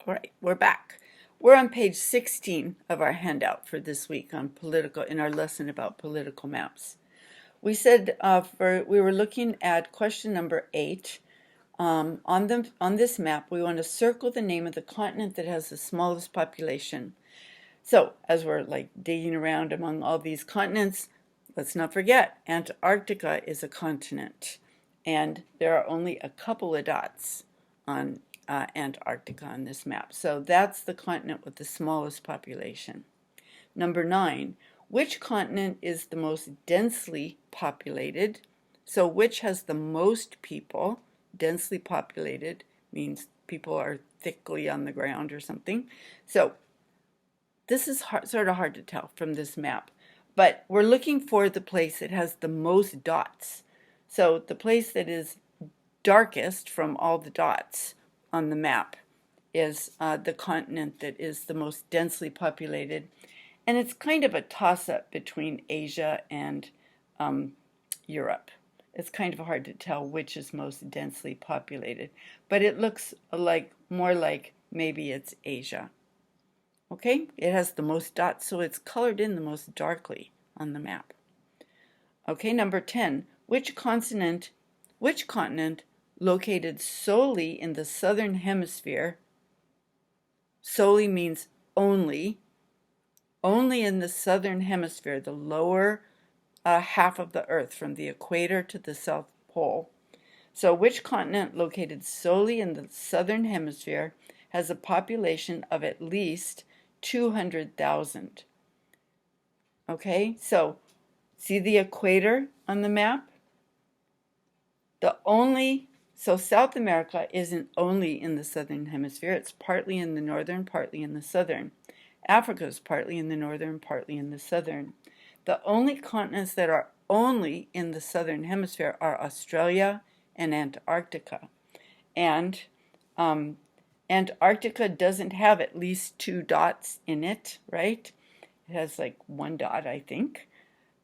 All right, we're back. We're on page 16 of our handout for this week on in our lesson about political maps. We said we were looking at question number 8. On this map, we want to circle the name of the continent that has the smallest population. So as we're digging around among all these continents, let's not forget Antarctica is a continent, and there are only a couple of dots on Antarctica on this map. So that's the continent with the smallest population. Number 9, which continent is the most densely populated? So which has the most people? Densely populated means people are thickly on the ground or something. So this is sort of hard to tell from this map, but we're looking for the place that has the most dots. So the place that is darkest from all the dots on the map is the continent that is the most densely populated. And it's kind of a toss-up between Asia and Europe. It's kind of hard to tell which is most densely populated, but it looks more like maybe it's Asia. Okay, it has the most dots, so it's colored in the most darkly on the map. Okay, number 10, which continent located solely in the southern hemisphere, solely means only in the southern hemisphere, the lower half of the earth from the equator to the South Pole. So which continent located solely in the southern hemisphere has a population of at least 200,000? Okay, so see the equator on the map? So South America isn't only in the southern hemisphere, it's partly in the northern, partly in the southern. Africa is partly in the northern, partly in the southern. The only continents that are only in the southern hemisphere are Australia and Antarctica. And Antarctica doesn't have at least 2 dots in it, right? It has 1 dot, I think.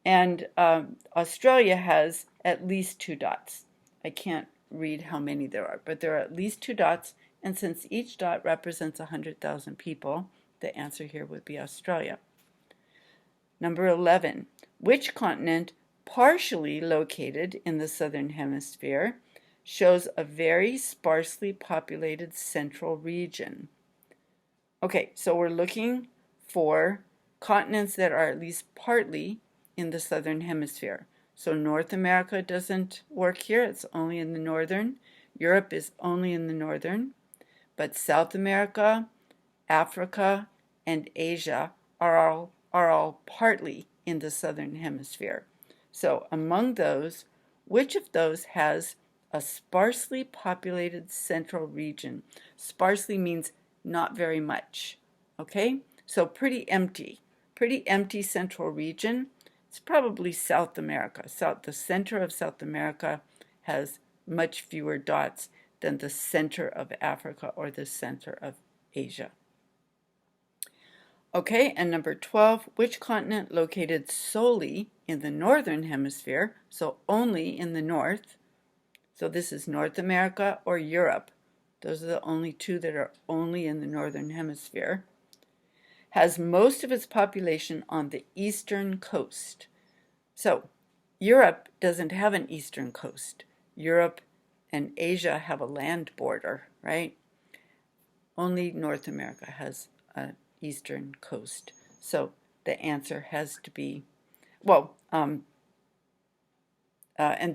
And Australia has at least 2 dots. I can't read how many there are, but there are at least 2 dots, and since each dot represents 100,000 people, the answer here would be Australia. Number 11, which continent partially located in the southern hemisphere shows a very sparsely populated central region? Okay, so we're looking for continents that are at least partly in the southern hemisphere. So North America doesn't work here, it's only in the northern. Europe is only in the northern. But South America, Africa, and Asia are all partly in the southern hemisphere. So among those, which of those has a sparsely populated central region? Sparsely means not very much, okay? So pretty empty central region. It's probably South America. The center of South America has much fewer dots than the center of Africa or the center of Asia. Okay, and number 12, which continent located solely in the northern hemisphere, so only in the north? So this is North America or Europe. Those are the only 2 that are only in the northern hemisphere. Has most of its population on the eastern coast. So Europe doesn't have an eastern coast. Europe and Asia have a land border, right? Only North America has an eastern coast. So the answer has to be, and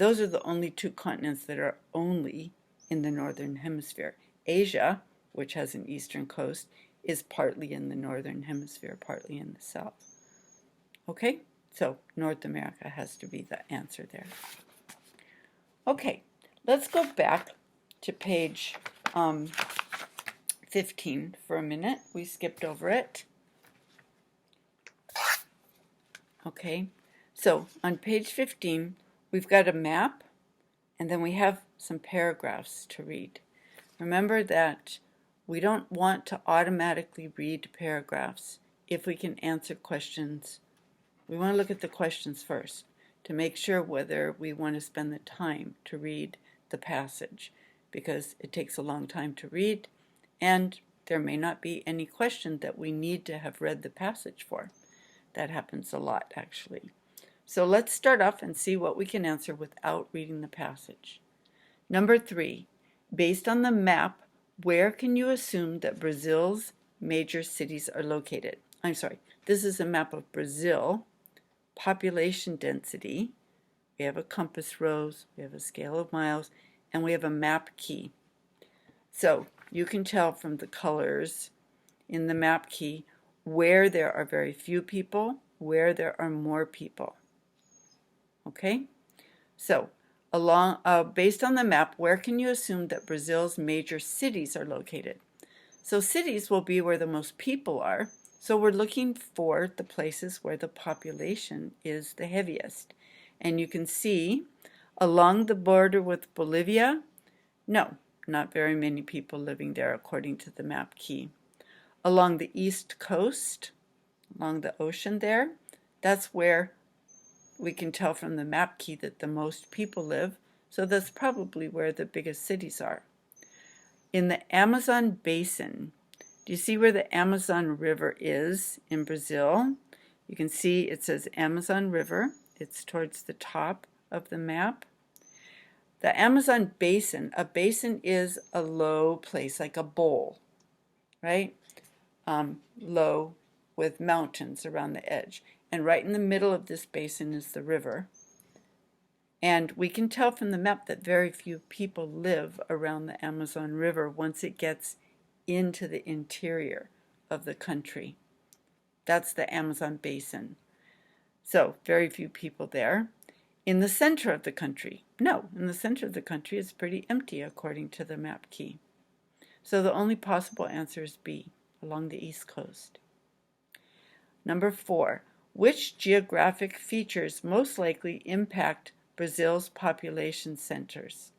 those are the only 2 continents that are only in the northern hemisphere. Asia, which has an eastern coast, is partly in the northern hemisphere, partly in the south. Okay, so North America has to be the answer there. Okay, let's go back to page 15 for a minute. We skipped over it. Okay, so on page 15, we've got a map, and then we have some paragraphs to read. Remember that we don't want to automatically read paragraphs if we can answer questions. We want to look at the questions first to make sure whether we want to spend the time to read the passage, because it takes a long time to read, and there may not be any question that we need to have read the passage for. That happens a lot, actually. So let's start off and see what we can answer without reading the passage. Number 3, based on the map, where can you assume that Brazil's major cities are located? I'm sorry, this is a map of Brazil, population density. We have a compass rose, we have a scale of miles, and we have a map key. So you can tell from the colors in the map key where there are very few people, where there are more people. Okay? So, based on the map, where can you assume that Brazil's major cities are located? So cities will be where the most people are. So we're looking for the places where the population is the heaviest. And you can see along the border with Bolivia, no, not very many people living there according to the map key. Along the east coast, along the ocean there, that's where we can tell from the map key that the most people live, so that's probably where the biggest cities are. In the Amazon basin, do you see where the Amazon River is in Brazil? You can see it says Amazon River. It's towards the top of the map. The Amazon basin, a basin is a low place, like a bowl, right? Low with mountains around the edge. And right in the middle of this basin is the river. And we can tell from the map that very few people live around the Amazon River once it gets into the interior of the country. That's the Amazon basin. So very few people there. In the center of the country, no, in the center of the country it's pretty empty according to the map key. So the only possible answer is B, along the east coast. Number 4, which geographic features most likely impact Brazil's population centers?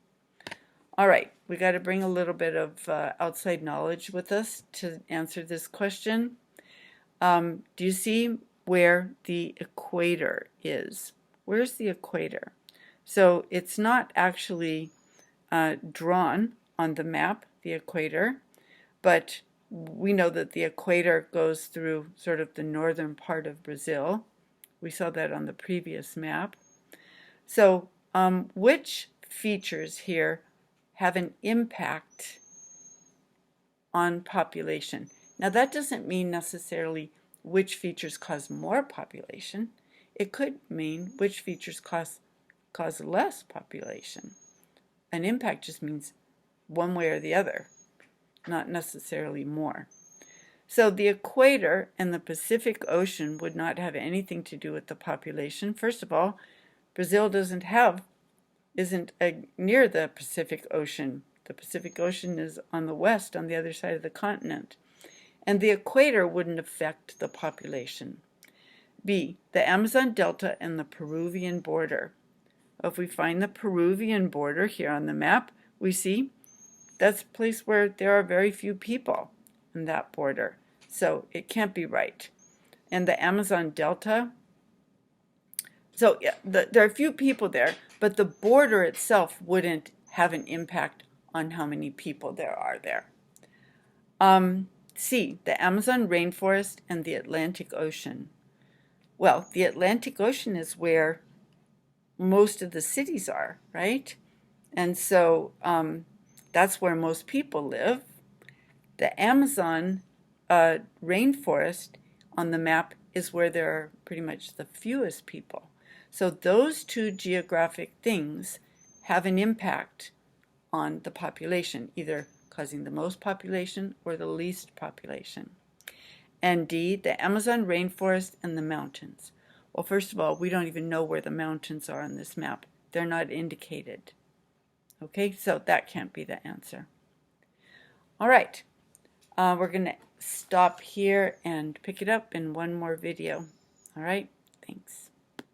All right, we got to bring a little bit of outside knowledge with us to answer this question. Do you see where the equator is? Where's the equator? So it's not actually drawn on the map, the equator, but we know that the equator goes through sort of the northern part of Brazil. We saw that on the previous map. So which features here have an impact on population? Now that doesn't mean necessarily which features cause more population. It could mean which features cause less population. An impact just means one way or the other, not necessarily more. So the equator and the Pacific Ocean would not have anything to do with the population. First of all, Brazil isn't near the Pacific Ocean. The Pacific Ocean is on the west, on the other side of the continent. And the equator wouldn't affect the population. B, the Amazon Delta and the Peruvian border. If we find the Peruvian border here on the map, we see that's a place where there are very few people in that border. So it can't be right. And the Amazon Delta, so yeah, there are few people there, but the border itself wouldn't have an impact on how many people there are there. C, the Amazon rainforest and the Atlantic Ocean. Well, the Atlantic Ocean is where most of the cities are, right? And so that's where most people live. The Amazon rainforest on the map is where there are pretty much the fewest people. So those two geographic things have an impact on the population, either causing the most population or the least population. And D, the Amazon rainforest and the mountains. Well, first of all, we don't even know where the mountains are on this map. They're not indicated. Okay, so that can't be the answer. All right, we're going to stop here and pick it up in one more video. All right, thanks.